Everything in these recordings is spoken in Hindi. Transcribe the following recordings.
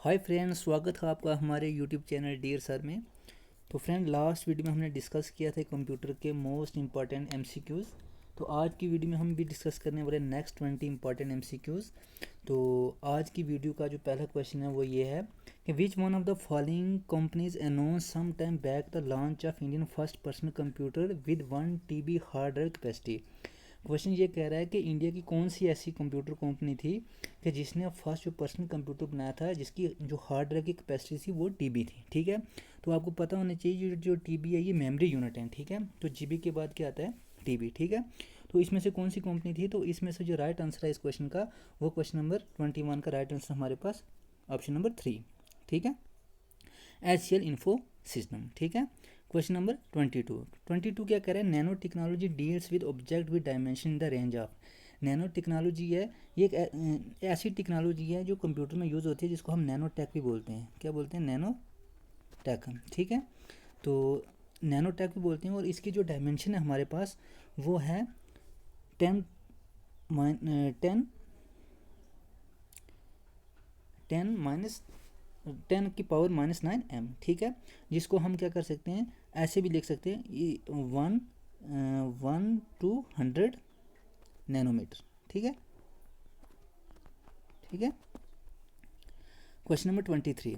हाय फ्रेंड्स, स्वागत है आपका हमारे यूट्यूब चैनल डियर सर में। तो फ्रेंड, लास्ट वीडियो में हमने डिस्कस किया था कंप्यूटर के मोस्ट इंपॉर्टेंट एमसीक्यूज़। तो आज की वीडियो में हम भी डिस्कस करने वाले नेक्स्ट 20 इंपॉर्टेंट एमसीक्यूज़। तो आज की वीडियो का जो पहला क्वेश्चन है वो ये है कि which one of the following companies announce some time back the launch of Indian first personal computer with 1 TB hard drive capacity. Question ये कह रहा है कि इंडिया की कौन सी ऐसी कंप्यूटर कंपनी थी कि जिसने फर्स्ट जो पर्सनल कंप्यूटर बनाया था जिसकी जो हार्ड ड्राइव की कैपेसिटी थी वो टीबी थी। ठीक है, तो आपको पता होना चाहिए जो टीबी है ये मेमोरी यूनिट है। ठीक है, तो जीबी के बाद क्या आता है, टीबी। ठीक है, तो इसमें से कौन सी कंपनी थी? तो इसमें से जो राइट आंसर है इस क्वेश्चन का वो क्वेश्चन नंबर 21 का राइट आंसर हमारे पास ऑप्शन नंबर 3। ठीक है, HCL इन्फो सिस्टम। ठीक है, क्वेश्चन नंबर 22 क्या कह रहा है? Nano technology deals with object with dimension in the range of. Nano technology है, ये एक ऐसी टेक्नोलॉजी है जो कंप्यूटर में यूज़ होती है जिसको हम नैनो टेक भी बोलते हैं। क्या बोलते हैं? Nano tech. ठीक है, तो नैनो टेक भी बोलते हैं और इसकी जो डायमेंशन है हमारे पास वो है 10 10 10 माइनस 10 की पावर -9 m। ठीक है, जिसको हम क्या कर सकते हैं, ऐसे भी लिख सकते हैं, ये 1 to 100 नैनोमीटर। ठीक है, ठीक है। Question number 23।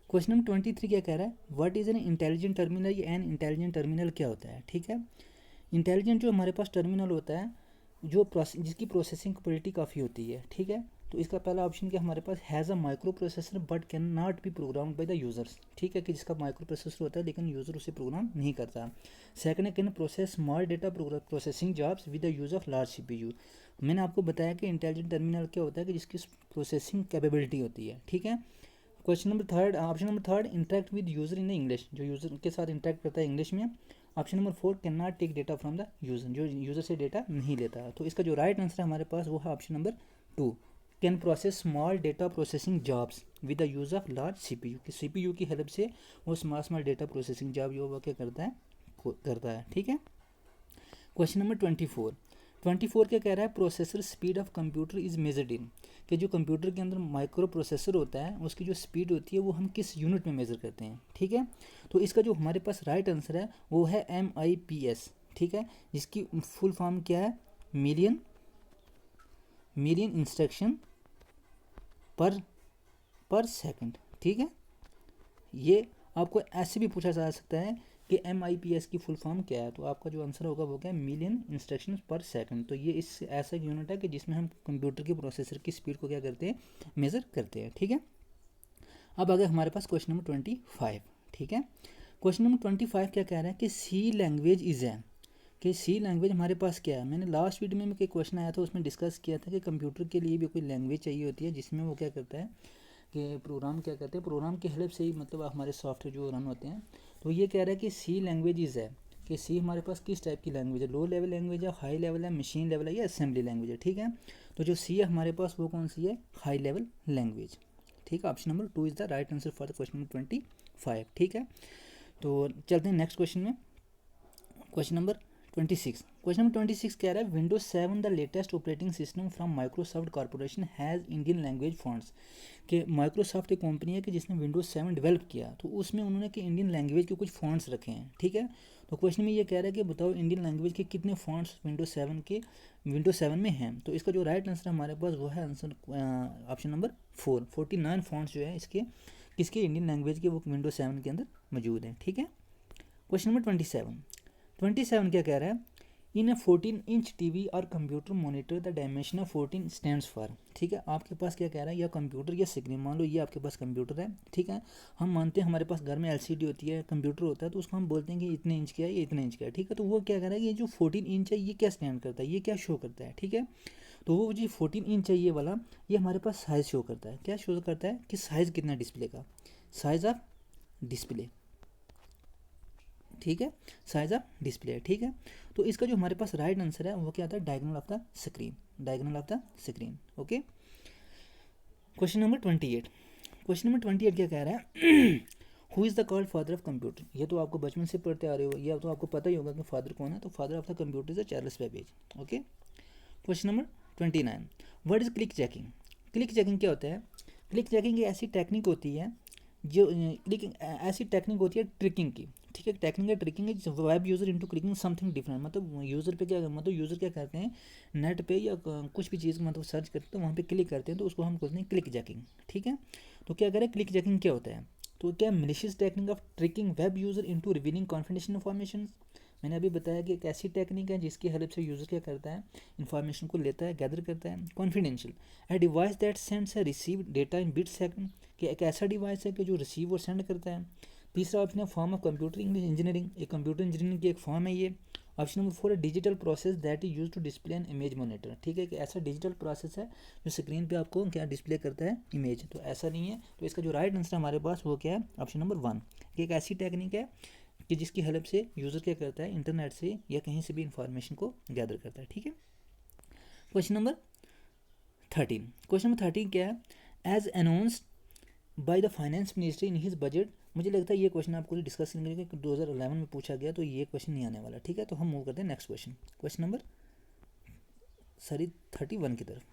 क्वेश्चन नंबर 23 क्या कह रहा है? What is an intelligent terminal? ये एन इंटेलिजेंट टर्मिनल क्या होता है? ठीक है, इंटेलिजेंट जो हमारे पास टर्मिनल होता है जो जिसकी प्रोसेसिंग कैपेबिलिटी काफ़ी होती है। ठीक है, तो इसका पहला ऑप्शन क्या हमारे पास? Has a microprocessor but can not be programmed by the users. ठीक है, कि जिसका माइक्रो प्रोसेसर होता है लेकिन यूज़र उसे प्रोग्राम नहीं करता। सेकंड है can process small data processing jobs with the use of large CPU। मैंने आपको बताया कि इंटेलिजेंट टर्मिनल क्या होता है कि जिसकी प्रोसेसिंग कैपेबिलिटी होती है। ठीक है, question number third, option number third, interact with user in English, जो यूजर के साथ इंटरेक्ट करता है इंग्लिश में। Option number 4, can not take data from the user, जो यूजर से डेटा नहीं लेता। तो इसका जो राइट आंसर है हमारे पास वो है option number 2, can process small data processing jobs with the use of large CPU, कि CPU की हेल्प से वो स्मॉल डेटा प्रोसेसिंग जॉब जो वो क्या करता है। ठीक है, क्वेश्चन नंबर 24 क्या कह रहा है? Processor speed of computer is measured in, कि जो कंप्यूटर के अंदर माइक्रो प्रोसेसर होता है उसकी जो स्पीड होती है वो हम किस यूनिट में मेज़र करते हैं। ठीक है, तो इसका जो हमारे पास राइट आंसर है वो है MIPS। ठीक है, जिसकी फुल फॉर्म क्या है? मिलियन इंस्ट्रक्शन पर सेकंड। ठीक है, ये आपको ऐसे भी पूछा जा सकता है कि MIPS की फुल फॉर्म क्या है, तो आपका जो आंसर होगा वो क्या है? मिलियन इंस्ट्रक्शन पर सेकंड। तो ये इस ऐसा यूनिट है कि जिसमें हम कंप्यूटर के प्रोसेसर की स्पीड को क्या करते हैं? मेज़र करते हैं। ठीक है, अब आगे हमारे पास क्वेश्चन नंबर 25। ठीक है, क्वेश्चन नंबर 25 क्या कह रहा है कि सी लैंग्वेज इज है, कि सी लैंग्वेज हमारे पास क्या है? मैंने लास्ट वीडियो में एक क्वेश्चन आया था उसमें डिस्कस किया था कि कंप्यूटर के लिए भी कोई लैंग्वेज चाहिए होती है जिसमें वो क्या करता है कि प्रोग्राम क्या करते हैं, प्रोग्राम की हेल्प से ही मतलब हमारे सॉफ्टवेयर जो रन होते हैं। तो ये कह रहा है कि सी लैंग्वेजेस है, कि सी हमारे पास किस टाइप की लैंग्वेज है? लो लेवल लैंग्वेज है, हाई लेवल है, मशीन लेवल है या असेंबली लैंग्वेज है? ठीक है, तो जो सी है हमारे पास वो कौन सी है? High level language. ठीक है, option number 2 is the right answer for the question number 25। ठीक है, तो चलते हैं नेक्स्ट क्वेश्चन में। Question number 26। क्वेश्चन नंबर 26 कह रहा है Windows 7 the latest operating system from Microsoft corporation has Indian language fonts, कि माइक्रोसॉफ्ट एक कंपनी है कि जिसने विंडोज 7 डेवलप किया, तो उसमें उन्होंने कि इंडियन लैंग्वेज के कुछ फॉन्ट्स रखे हैं। ठीक है, तो क्वेश्चन में ये कह रहा है कि बताओ इंडियन लैंग्वेज के कितने फॉन्ट्स विंडोज 7 में हैं। तो इसका जो राइट आंसर हमारे पास वो है आंसर ऑप्शन नंबर 4, 49 फॉन्ट्स जो है इसके किसके? इंडियन लैंग्वेज के, वो विंडोज 7 के अंदर मौजूद हैं। ठीक है, क्वेश्चन नंबर 27 क्या कह रहा है? इन ए 14-inch TV और computer monitor the dimension of 14 stands for. ठीक है, आपके पास क्या कह रहा है? या कंप्यूटर या स्क्रीन, मान लो ये आपके पास कंप्यूटर है। ठीक है, हम मानते हैं हमारे पास घर में LCD होती है, कंप्यूटर होता है, तो उसको हम बोलते हैं कि इतने इंच का है, ये इतने इंच का है। ठीक है, तो वो क्या कह रहा है? ये जो 14 इंच है ये क्या स्टैंड करता है, ये क्या शो करता है? ठीक है, तो वो जो 14 इंच है ये वाला, ये हमारे पास साइज़ शो करता है। क्या शो करता है? कि साइज़ कितना डिस्प्ले का, साइज़ ऑफ डिस्प्ले। ठीक है, साइज ऑफ डिस्प्ले। ठीक है, तो इसका जो हमारे पास राइट आंसर है वो क्या आता है? Diagonal of the screen, diagonal of the screen. Okay, question number 28। Question number 28 क्या कह रहा है? Who is the called father of computer? ये तो आपको बचपन से पढ़ते आ रहे हो, ये तो आपको पता ही होगा कि फादर कौन है। तो father of the computer is Charles Babbage. Okay, question number 29, what is click checking? Click checking क्या होता है? क्लिक चेकिंग ऐसी टेक्निक होती है जो लेकिन ऐसी टेक्निक होती है ट्रिकिंग की, ठीक है। टेक्निक है ट्रिकिंग है, web user into clicking something different, मतलब यूज़र पे क्या, मतलब यूज़र क्या करते हैं नेट पे या कुछ भी चीज़ मतलब सर्च करते हैं तो वहाँ पे क्लिक करते हैं, तो उसको हम बोलते हैं क्लिक जैकिंग, ठीक है। तो क्या करें, क्लिक जैकिंग क्या होता है, तो क्या malicious technique of tricking web user into revealing confidential information. मैंने अभी बताया कि एक ऐसी टेक्निक है जिसकी हेल्प से यूज़र क्या करता है, इन्फॉर्मेशन को लेता है, गैदर करता है confidential. A device that sends A receive data in bit second, कि एक ऐसा डिवाइस है कि जो रिसीव और सेंड करता है। तीसरा ऑप्शन है फॉर्म ऑफ कंप्यूटर इंजीनियरिंग, एक कंप्यूटर इंजीनियरिंग की एक फॉर्म है ये। ऑप्शन नंबर 4 है digital process that is use to display an image monitor, ठीक है, कि ऐसा डिजिटल प्रोसेस है जो स्क्रीन पे आपको क्या डिस्प्ले करता है, इमेज। तो ऐसा नहीं है, तो इसका जो राइट आंसर हमारे पास वो क्या है, ऑप्शन नंबर 1, कि एक ऐसी टेक्निक है कि जिसकी हेल्प से यूज़र क्या करता है, इंटरनेट से या कहीं से भी इंफॉर्मेशन को गैदर करता है, ठीक है। क्वेश्चन नंबर 13, क्वेश्चन नंबर 13 क्या है, as announced by the finance ministry in his budget. मुझे लगता है ये क्वेश्चन आपको डिस्कस करेंगे कि 2011 में पूछा गया, तो ये क्वेश्चन नहीं आने वाला, ठीक है। तो हम मूव करते हैं नेक्स्ट क्वेश्चन, क्वेश्चन नंबर 31 की तरफ।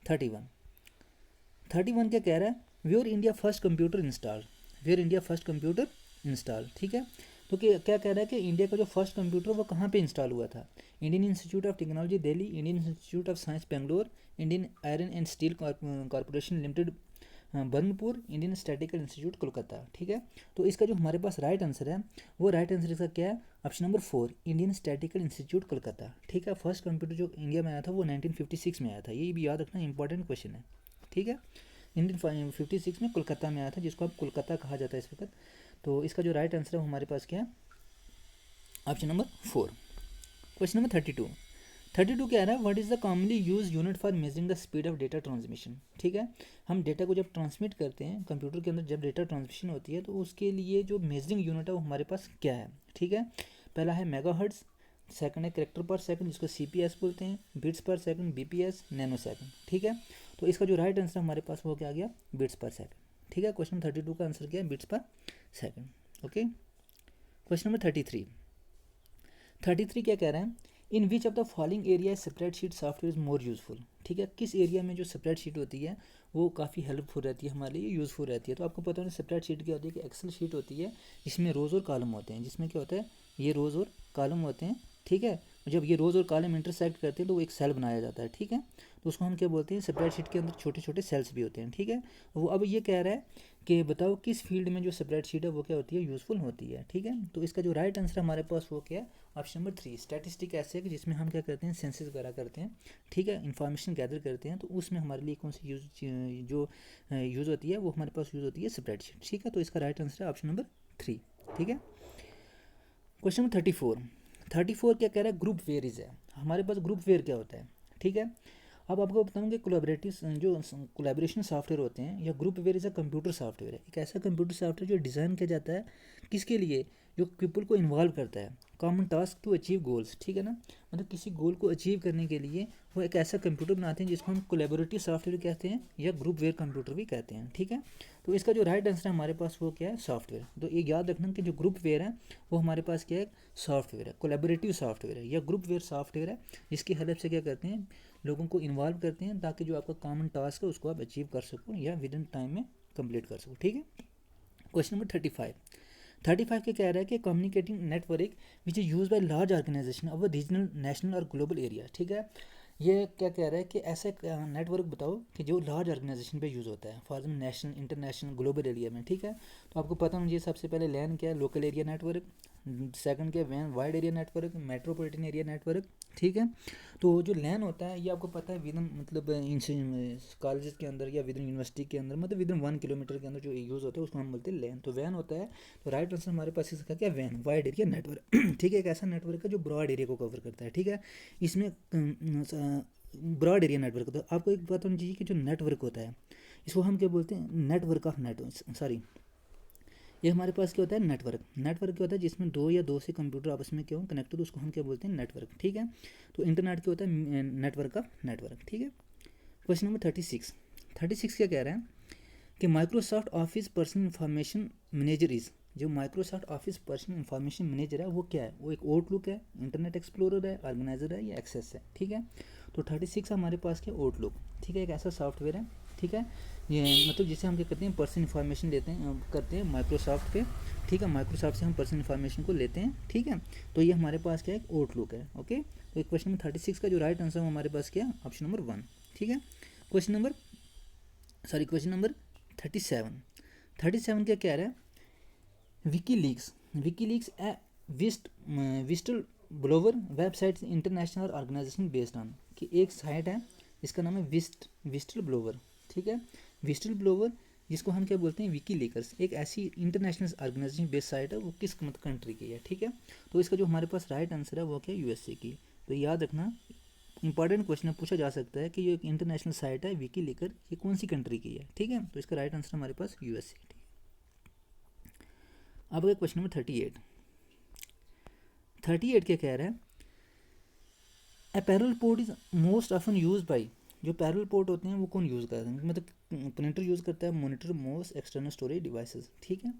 31 क्या कह रहा है, where India first computer install, where India first computer install, ठीक है। तो क्या कह रहा है कि इंडिया का जो फर्स्ट कंप्यूटर वो कहाँ पे इंस्टॉल हुआ था, Indian institute of technology Delhi, Indian institute of science Bangalore, Indian iron and steel corporation limited Burnpur, Indian statistical institute Kolkata, ठीक है। तो इसका जो हमारे पास राइट आंसर है, वो राइट आंसर इसका क्या है, option number 4 Indian statistical institute Kolkata, ठीक है। फर्स्ट कंप्यूटर जो इंडिया में आया था वो 1956 में आया था, ये भी याद रखना इंपॉर्टेंट क्वेश्चन है, ठीक है। 1956 में कोलकाता में आया था, जिसको अब कोलकाता कहा जाता है इस वक्त। तो इसका जो राइट आंसर है वो हमारे पास क्या है, ऑप्शन नंबर 4। क्वेश्चन नंबर 32 क्या आ रहा है, what is the commonly use unit for measuring the speed of data transmission, ठीक है। हम डेटा को जब ट्रांसमिट करते हैं कंप्यूटर के अंदर, जब डेटा ट्रांसमिशन होती है तो उसके लिए जो मेजरिंग यूनिट है वो हमारे पास क्या है, ठीक है। पहला है मेगाहर्ट्ज, सेकंड है कैरेक्टर पर सेकंड जिसको CPS बोलते हैं, बिट्स पर सेकंड BPS, नैनो सेकंड, ठीक है। तो इसका जो राइट आंसर हमारे पास वो क्या आ गया, बिट्स पर सेकंड, ठीक है। क्वेश्चन 32 का आंसर क्या है, बिट्स पर सेकंड, ओके। क्वेश्चन नंबर 33 क्या कह रहा है, in which of the following area spreadsheet software is more useful, ठीक है। किस एरिया में जो स्प्रेडशीट होती है वो काफ़ी हेल्पफुल रहती है, हमारे लिए यूज़फुल रहती है। तो आपको पता है स्प्रेडशीट क्या होती है, कि एक्सेल शीट होती है जिसमें रोज़ और कॉलम होते हैं, जिसमें क्या होता है, ये रोज़ और कॉलम होते हैं, ठीक है। जब ये रोज़ और कॉलम इंटरसेक्ट करते हैं तो वो एक सेल बनाया जाता है, ठीक है। तो उसको हम क्या बोलते हैं, स्प्रेडशीट के अंदर छोटे छोटे सेल्स भी होते हैं, ठीक है। वो अब ये कह रहा है कि बताओ किस फील्ड में जो स्प्रेडशीट है वो क्या होती है, यूज़फुल होती है, ठीक है। तो इसका जो राइट आंसर हमारे पास वो क्या है, ऑप्शन नंबर 3 स्टैटिस्टिक ऐसे है कि जिसमें हम क्या करते हैं, सेंसस वगैरह करते हैं, ठीक है, इन्फॉर्मेशन गैदर करते हैं। तो उसमें हमारे लिए कौन सी जो यूज़ होती है वो हमारे पास यूज़ होती है स्प्रेडशीट, ठीक है। तो इसका राइट आंसर है ऑप्शन नंबर 3, ठीक है। क्वेश्चन नंबर 34 क्या कह रहा है, ग्रुप वेयर इज है, हमारे पास ग्रुप वेयर क्या होता है, ठीक है। अब आपको बताऊँ कि जो कोलैबोरेशन सॉफ्टवेयर होते हैं या groupware is a computer software है, एक ऐसा कंप्यूटर सॉफ्टवेयर जो डिज़ाइन किया जाता है किसके लिए, जो पीपल को इन्वॉल्व करता है, common task to achieve goals, ठीक है ना। मतलब किसी गोल को अचीव करने के लिए वो एक ऐसा कंप्यूटर बनाते हैं जिसको हम कोलैबोरेटिव सॉफ्टवेयर कहते हैं या ग्रुप वेयर कंप्यूटर भी कहते हैं, ठीक है। तो इसका जो राइट आंसर है हमारे पास वो क्या है, सॉफ्टवेयर। तो एक याद रखना कि जो ग्रुप वेयर है वो हमारे पास क्या है, सॉफ्टवेयर है, कोलैबोरेटिव सॉफ्टवेयर है या ग्रुप वेयर सॉफ्टवेयर है, जिसकी हेल्प से क्या करते हैं, लोगों को इन्वॉल्व करते हैं ताकि जो आपका कॉमन टास्क है उसको आप अचीव कर सको या विद इन टाइम में कंप्लीट कर सको, ठीक है। क्वेश्चन नंबर 35 क्या कह रहा है कि communicating network which is use by large organisation of regional, national और ग्लोबल एरिया, ठीक है। ये क्या कह रहा है कि ऐसा नेटवर्क बताओ कि जो लार्ज ऑर्गेनाइजेशन पे यूज़ होता है, for example national, international, global area में, ठीक है। तो आपको पता होना चाहिए सबसे पहले लैन क्या है, लोकल एरिया नेटवर्क, सेकंड क्या है, wide area network, metropolitan area network, ठीक है। तो जो लैन होता है ये आपको पता है विद इन मतलब कॉलेज के अंदर या विद इन यूनिवर्सिटी के अंदर, मतलब विद इन 1 किलोमीटर के अंदर जो यूज़ होता है उसको हम बोलते हैं लैन। तो वैन होता है, तो राइट आंसर हमारे पास इसका क्या, वैन, वाइड एरिया नेटवर्क, ठीक है। एक ऐसा नेटवर्क है जो ब्रॉड एरिया को कवर करता है, ठीक है। इसमें ब्रॉड एरिया नेटवर्क, तो आपको एक बात होनी चाहिए कि जो नेटवर्क होता है इसको हम क्या बोलते हैं, नेटवर्क ऑफ नेटवर्क, सॉरी, ये हमारे पास क्या होता है, नेटवर्क क्या होता है जिसमें दो या दो से कंप्यूटर आपस में क्या हो कनेक्टेड, उसको हम क्या बोलते हैं, नेटवर्क, ठीक है। तो इंटरनेट क्या होता है, नेटवर्क ऑफ नेटवर्क, ठीक है। क्वेश्चन नंबर 36 क्या कह रहा है कि Microsoft Office personal information manager is, जो Microsoft Office personal information manager है वो क्या है, वो एक आउटलुक है, इंटरनेट एक्सप्लोरर है, ऑर्गेनाइजर है या एक्सेस है, ठीक है। तो 36 हमारे पास क्या, आउटलुक, ठीक है, एक ऐसा सॉफ्टवेयर है, ठीक है, ये मतलब जिसे हम क्या करते हैं, पर्सनल इन्फॉर्मेशन लेते हैं, करते हैं माइक्रोसॉफ्ट पे, ठीक है। माइक्रोसॉफ्ट से हम पर्सनल इन्फॉर्मेशन को लेते हैं, ठीक है। तो ये हमारे पास क्या है, आउटलुक है, ओके। तो क्वेश्चन नंबर 36 का जो राइट आंसर है हमारे पास क्या है, ऑप्शन नंबर 1, ठीक है। क्वेश्चन नंबर 37 क्या कह रहा है, WikiLeaks a whistleblower website international organisation based on, कि एक साइट है इसका नाम है विस्टल ब्लोवर, ठीक है। विस्टल ब्लोवर जिसको हम क्या बोलते हैं, विकीलीकर्स, एक ऐसी इंटरनेशनल ऑर्गेनाइजेशन बेस्ड साइट है, वो किस कंट्री की है, ठीक है। तो इसका जो हमारे पास राइट आंसर है वो क्या है, यूएसए की। तो याद रखना, इंपॉर्टेंट क्वेश्चन पूछा जा सकता है कि ये एक इंटरनेशनल साइट है विकीलीकर, ये कौन सी कंट्री की है, ठीक है। तो इसका राइट आंसर हमारे पास यूएसए। अब अगर क्वेश्चन नंबर 38 क्या कह रहा है, a parallel port is most often used by, जो पैरेलल पोर्ट होते हैं वो कौन यूज़ करते हैं, मतलब प्रिंटर यूज़ करता है, monitor, mouse, external storage devices, ठीक है।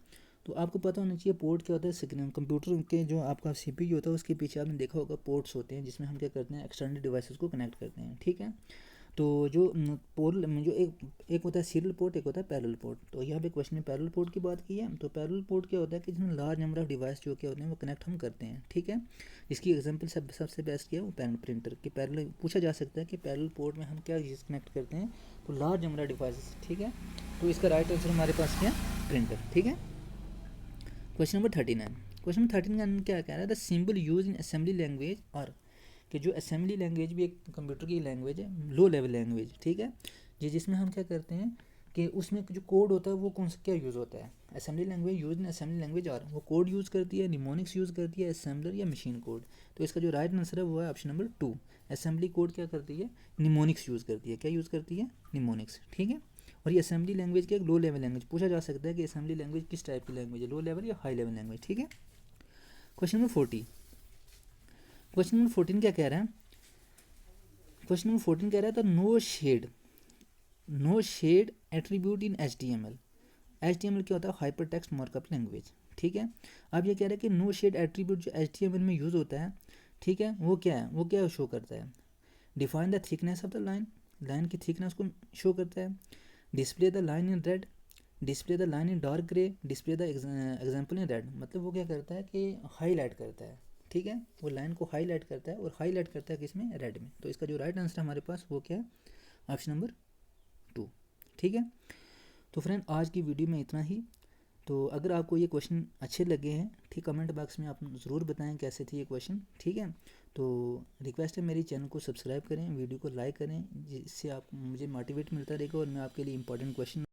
तो आपको पता होना चाहिए पोर्ट क्या होता है, कंप्यूटर के जो आपका सीपीयू होता है उसके पीछे आपने देखा होगा पोर्ट्स होते हैं, जिसमें हम क्या करते हैं, एक्सटर्नल डिवाइसेस को कनेक्ट करते हैं, ठीक है। तो जो पोर्ट जो एक होता है सीरियल पोर्ट, एक होता है पैरेलल पोर्ट। तो यहाँ पे क्वेश्चन में पैरेलल पोर्ट की बात की है। तो पैरेलल पोर्ट क्या होता है कि जिसमें लार्ज नंबर ऑफ डिवाइस जो क्या होते हैं वो कनेक्ट हम करते हैं, ठीक है। इसकी एग्जांपल सबसे बेस्ट क्या है, वो प्रिंटर की पैरेलल पूछा जा सकता है कि पैरेलल पोर्ट में हम क्या चीज़ कनेक्ट करते हैं, तो लार्ज नंबर ऑफ डिवाइसेस, ठीक है। तो इसका राइट आंसर हमारे पास क्या है, प्रिंटर, ठीक है। क्वेश्चन नंबर 39 क्या कह रहा है, the symbol use in assembly language, और कि जो असेंबली लैंग्वेज भी एक कंप्यूटर की लैंग्वेज है, लो लेवल लैंग्वेज, ठीक है। जी, जिसमें हम क्या करते हैं कि उसमें जो कोड होता है वो कौन सा क्या यूज़ होता है, assembly language use in assembly language, और वो कोड यूज़ करती है, निमोनिक्स यूज़ करती है, असेंबलर या मशीन कोड। तो इसका जो राइट आंसर है वो है ऑप्शन नंबर 2, असेंबली कोड क्या करती है, निमोनिक्स यूज़ करती है, क्या यूज़ करती है, निमोनिक्स, ठीक है। और ये असेंबली लैंग्वेज की एक लो लेवल लैंग्वेज, पूछा जा सकता है कि असेंबली लैंग्वेज किस टाइप की लैंग्वेज है, लो लेवल या हाई लेवल लैंग्वेज, ठीक है। क्वेश्चन नंबर 14 क्या कह रहा है, क्वेश्चन नंबर 14 कह रहा था noshade attribute in HTML। HTML क्या होता है, हाइपर टेक्स्ट मार्कअप लैंग्वेज, ठीक है। अब ये कह रहा है कि नो शेड एट्रीब्यूट जो HTML में यूज़ होता है, ठीक है, वो क्या है, वो क्या शो करता है, define the thickness of the line की थिकनेस को शो करता है, display the line in red, display the line in dark grey, display the example in red, मतलब वो क्या करता है कि हाईलाइट करता है, ठीक है। वो लाइन को हाईलाइट करता है, और हाईलाइट करता है किसमें, रेड में। तो इसका जो राइट आंसर हमारे पास वो क्या है, ऑप्शन नंबर 2, ठीक है। तो फ्रेंड आज की वीडियो में इतना ही। तो अगर आपको ये क्वेश्चन अच्छे लगे हैं, ठीक, कमेंट बॉक्स में आप ज़रूर बताएं कैसे थे ये क्वेश्चन, ठीक है। तो रिक्वेस्ट है मेरी, चैनल को सब्सक्राइब करें, वीडियो को लाइक करें, जिससे आप मुझे मोटिवेट मिलता रहेगा और मैं आपके लिए इंपॉर्टेंट क्वेश्चन